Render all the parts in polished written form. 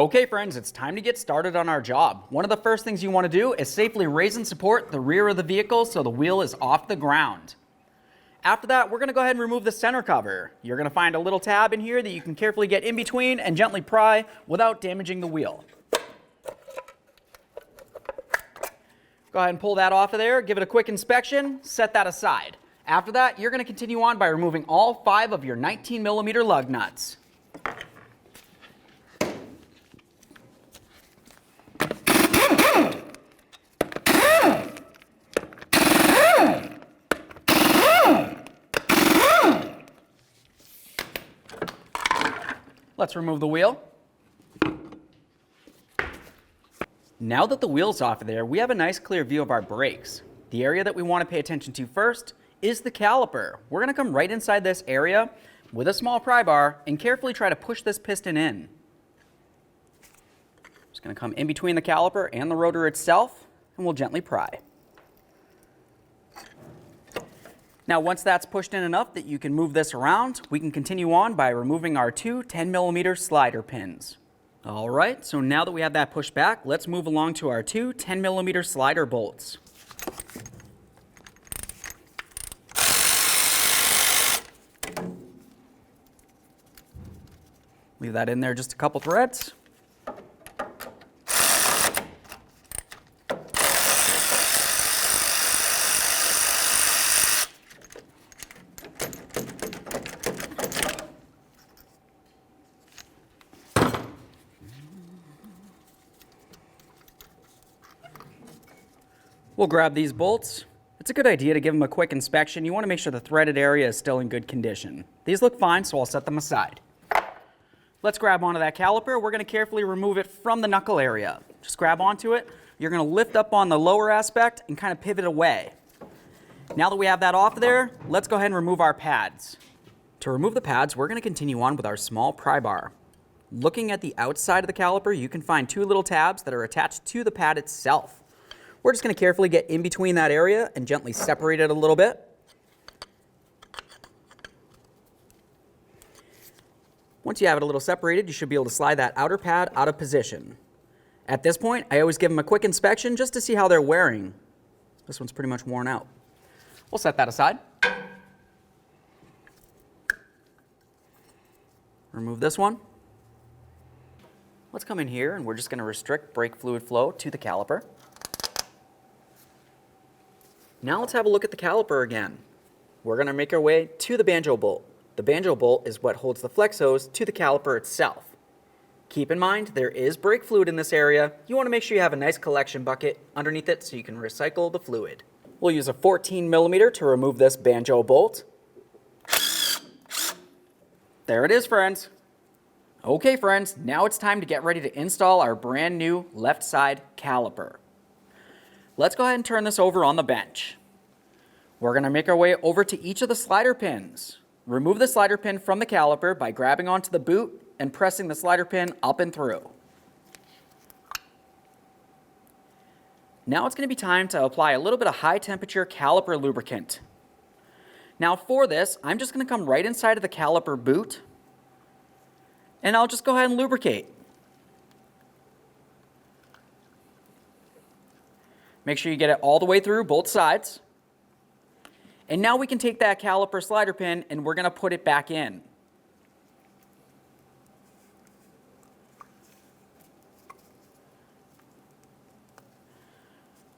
Okay friends, it's time to get started on our job. One of the first things you want to do is safely raise and support the rear of the vehicle so the wheel is off the ground. After that, we're going to go ahead and remove the center cover. You're going to find a little tab in here that you can carefully get in between and gently pry without damaging the wheel. Go ahead and pull that off of there, give it a quick inspection, set that aside. After that, you're going to continue on by removing all 5 of your 19mm lug nuts. Let's remove the wheel. Now that the wheel's off of there, we have a nice clear view of our brakes. The area that we want to pay attention to first is the caliper. We're going to come right inside this area with a small pry bar and carefully try to push this piston in. Just going to come in between the caliper and the rotor itself, and we'll gently pry. Now once that's pushed in enough that you can move this around, we can continue on by removing our 2 10mm slider pins. Alright, so now that we have that pushed back, let's move along to our 2 10mm slider bolts. Leave that in there just a couple threads. We'll grab these bolts. It's a good idea to give them a quick inspection. You want to make sure the threaded area is still in good condition. These look fine, so I'll set them aside. Let's grab onto that caliper. We're going to carefully remove it from the knuckle area. Just grab onto it. You're going to lift up on the lower aspect and kind of pivot away. Now that we have that off there, let's go ahead and remove our pads. To remove the pads, we're going to continue on with our small pry bar. Looking at the outside of the caliper, you can find 2 little tabs that are attached to the pad itself. We're just going to carefully get in between that area and gently separate it a little bit. Once you have it a little separated, you should be able to slide that outer pad out of position. At this point, I always give them a quick inspection just to see how they're wearing. This one's pretty much worn out. We'll set that aside. Remove this one. Let's come in here and we're just going to restrict brake fluid flow to the caliper. Now let's have a look at the caliper again. We're going to make our way to the banjo bolt. The banjo bolt is what holds the flex hose to the caliper itself. Keep in mind, there is brake fluid in this area. You want to make sure you have a nice collection bucket underneath it so you can recycle the fluid. We'll use a 14mm to remove this banjo bolt. There it is, friends. Okay, friends, now it's time to get ready to install our brand new left side caliper. Let's go ahead and turn this over on the bench. We're going to make our way over to each of the slider pins. Remove the slider pin from the caliper by grabbing onto the boot and pressing the slider pin up and through. Now it's going to be time to apply a little bit of high temperature caliper lubricant. Now for this, I'm just going to come right inside of the caliper boot and I'll just go ahead and lubricate. Make sure you get it all the way through both sides. And now we can take that caliper slider pin and we're going to put it back in.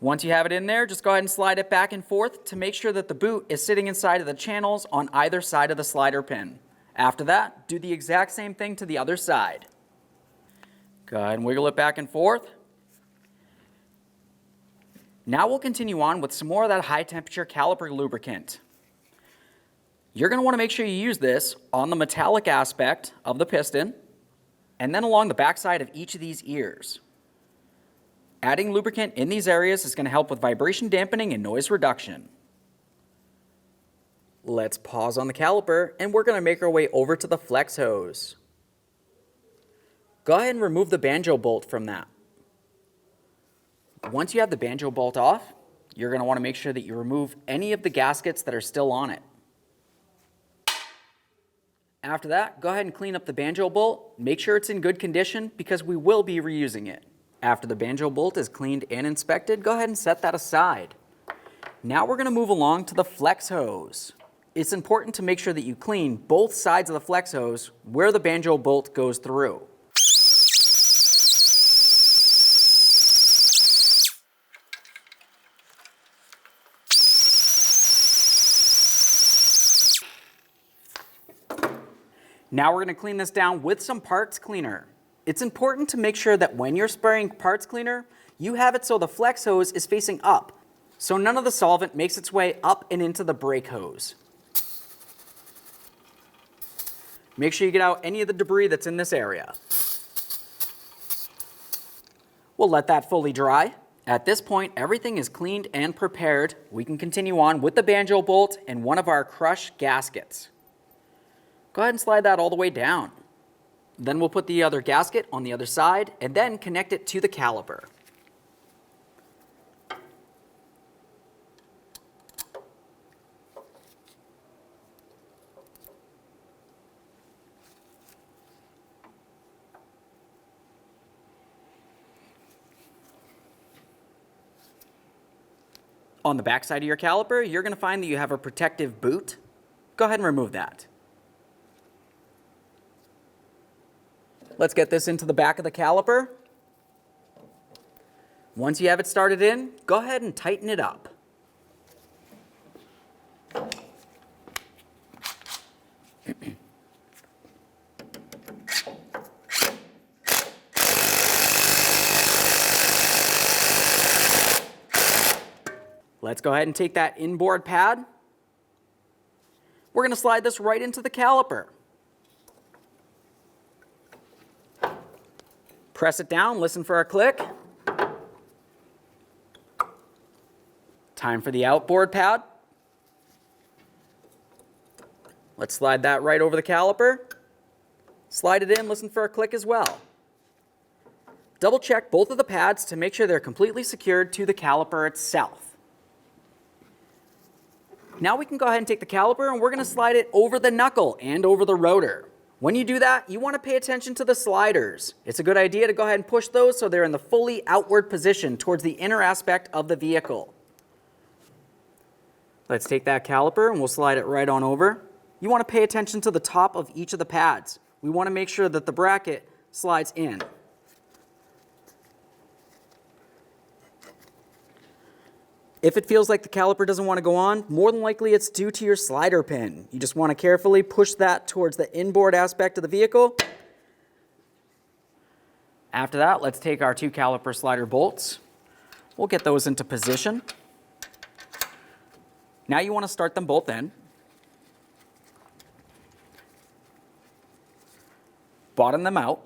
Once you have it in there, just go ahead and slide it back and forth to make sure that the boot is sitting inside of the channels on either side of the slider pin. After that, do the exact same thing to the other side. Go ahead and wiggle it back and forth. Now we'll continue on with some more of that high temperature caliper lubricant. You're going to want to make sure you use this on the metallic aspect of the piston and then along the backside of each of these ears. Adding lubricant in these areas is going to help with vibration dampening and noise reduction. Let's pause on the caliper and we're going to make our way over to the flex hose. Go ahead and remove the banjo bolt from that. Once you have the banjo bolt off, you're going to want to make sure that you remove any of the gaskets that are still on it. After that, go ahead and clean up the banjo bolt. Make sure it's in good condition because we will be reusing it. After the banjo bolt is cleaned and inspected, go ahead and set that aside. Now we're going to move along to the flex hose. It's important to make sure that you clean both sides of the flex hose where the banjo bolt goes through. Now we're going to clean this down with some parts cleaner. It's important to make sure that when you're spraying parts cleaner, you have it so the flex hose is facing up, so none of the solvent makes its way up and into the brake hose. Make sure you get out any of the debris that's in this area. We'll let that fully dry. At this point, everything is cleaned and prepared. We can continue on with the banjo bolt and one of our crush gaskets. Go ahead and slide that all the way down. Then we'll put the other gasket on the other side and then connect it to the caliper. On the back side of your caliper, you're going to find that you have a protective boot. Go ahead and remove that. Let's get this into the back of the caliper. Once you have it started in, go ahead and tighten it up. Let's go ahead and take that inboard pad. We're going to slide this right into the caliper. Press it down, listen for a click. Time for the outboard pad. Let's slide that right over the caliper. Slide it in, listen for a click as well. Double check both of the pads to make sure they're completely secured to the caliper itself. Now we can go ahead and take the caliper and we're going to slide it over the knuckle and over the rotor. When you do that, you want to pay attention to the sliders. It's a good idea to go ahead and push those so they're in the fully outward position towards the inner aspect of the vehicle. Let's take that caliper and we'll slide it right on over. You want to pay attention to the top of each of the pads. We want to make sure that the bracket slides in. If it feels like the caliper doesn't want to go on, more than likely it's due to your slider pin. You just want to carefully push that towards the inboard aspect of the vehicle. After that, let's take our two caliper slider bolts. We'll get those into position. Now you want to start them both in. Bottom them out.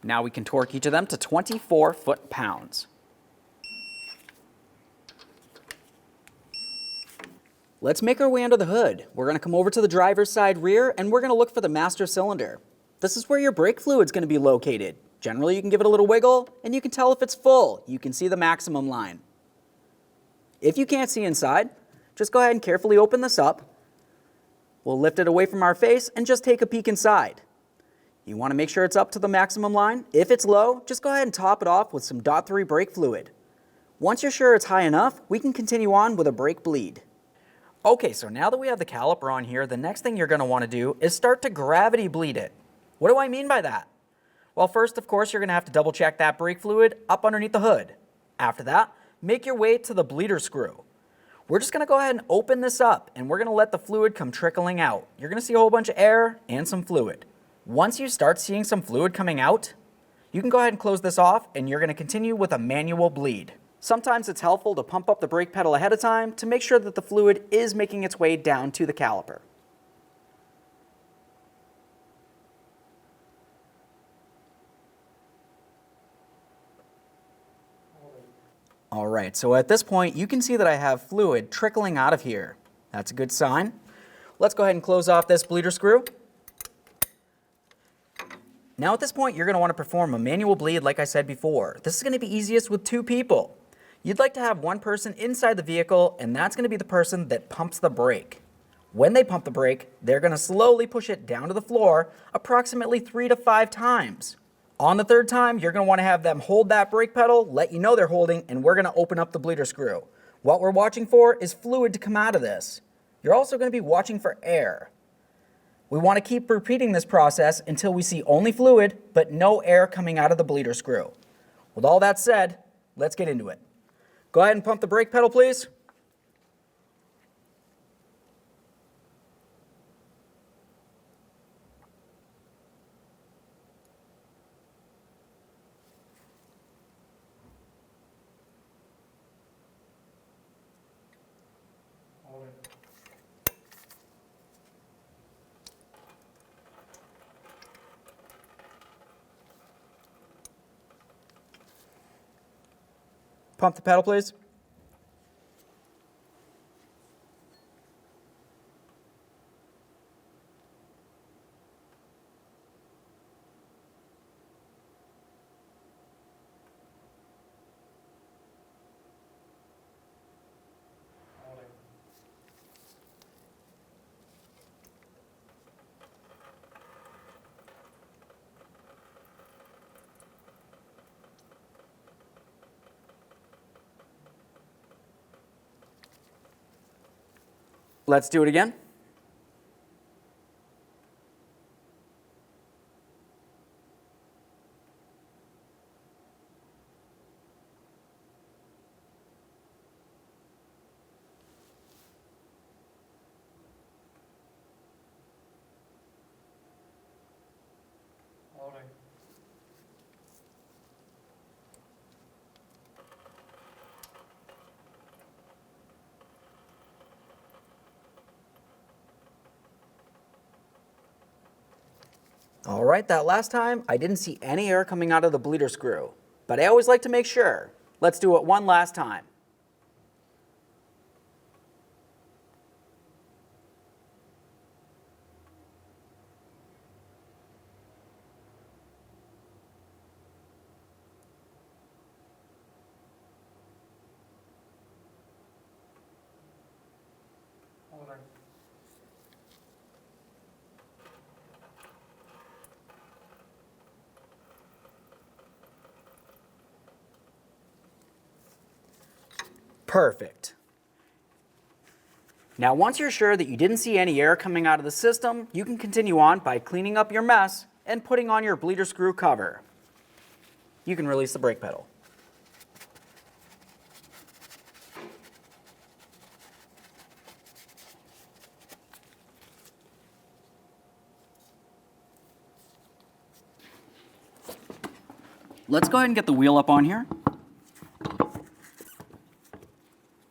Now we can torque each of them to 24 foot-pounds. Let's make our way under the hood. We're going to come over to the driver's side rear and we're going to look for the master cylinder. This is where your brake fluid is going to be located. Generally, you can give it a little wiggle and you can tell if it's full. You can see the maximum line. If you can't see inside, just go ahead and carefully open this up. We'll lift it away from our face and just take a peek inside. You want to make sure it's up to the maximum line. If it's low, just go ahead and top it off with some .3 brake fluid. Once you're sure it's high enough, we can continue on with a brake bleed. Okay, so now that we have the caliper on here, the next thing you're going to want to do is start to gravity bleed it. What do I mean by that? Well, first, of course, you're going to have to double check that brake fluid up underneath the hood. After that, make your way to the bleeder screw. We're just going to go ahead and open this up, and we're going to let the fluid come trickling out. You're going to see a whole bunch of air and some fluid. Once you start seeing some fluid coming out, you can go ahead and close this off and you're going to continue with a manual bleed. Sometimes it's helpful to pump up the brake pedal ahead of time to make sure that the fluid is making its way down to the caliper. All right, so at this point you can see that I have fluid trickling out of here. That's a good sign. Let's go ahead and close off this bleeder screw. Now at this point, you're going to want to perform a manual bleed like I said before. This is going to be easiest with two people. You'd like to have one person inside the vehicle, and that's going to be the person that pumps the brake. When they pump the brake, they're going to slowly push it down to the floor approximately 3 to 5 times. On the 3rd time, you're going to want to have them hold that brake pedal, let you know they're holding, and we're going to open up the bleeder screw. What we're watching for is fluid to come out of this. You're also going to be watching for air. We want to keep repeating this process until we see only fluid, but no air coming out of the bleeder screw. With all that said, let's get into it. Go ahead and pump the brake pedal, please. Pump the pedal, please. Let's do it again. All right, that last time, I didn't see any air coming out of the bleeder screw, but I always like to make sure. Let's do it one last time. Perfect. Now, once you're sure that you didn't see any air coming out of the system, you can continue on by cleaning up your mess and putting on your bleeder screw cover. You can release the brake pedal. Let's go ahead and get the wheel up on here.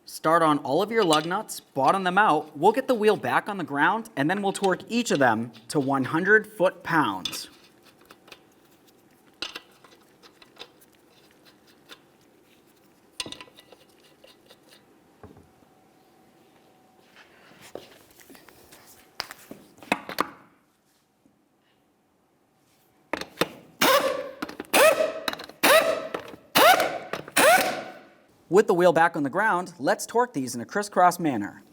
Start on all of your lug nuts, bottom them out. We'll get the wheel back on the ground, and then we'll torque each of them to 100 foot-pounds. With the wheel back on the ground, let's torque these in a crisscross manner.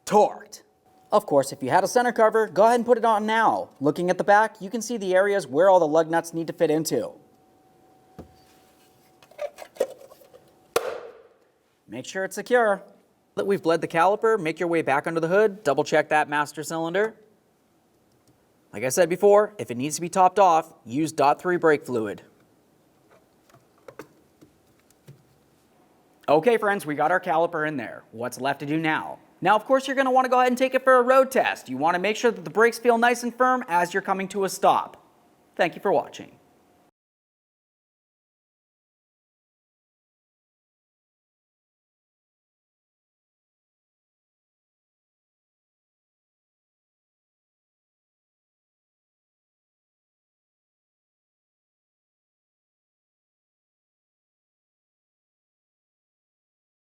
Torqued. Of course, if you had a center cover, go ahead and put it on now. Looking at the back, you can see the areas where all the lug nuts need to fit into. Make sure it's secure. That we've bled the caliper, make your way back under the hood, double check that master cylinder. Like I said before, if it needs to be topped off, use .3 brake fluid. Okay friends, we got our caliper in there. What's left to do now? Now of course you're going to want to go ahead and take it for a road test. You want to make sure that the brakes feel nice and firm as you're coming to a stop. Thank you for watching.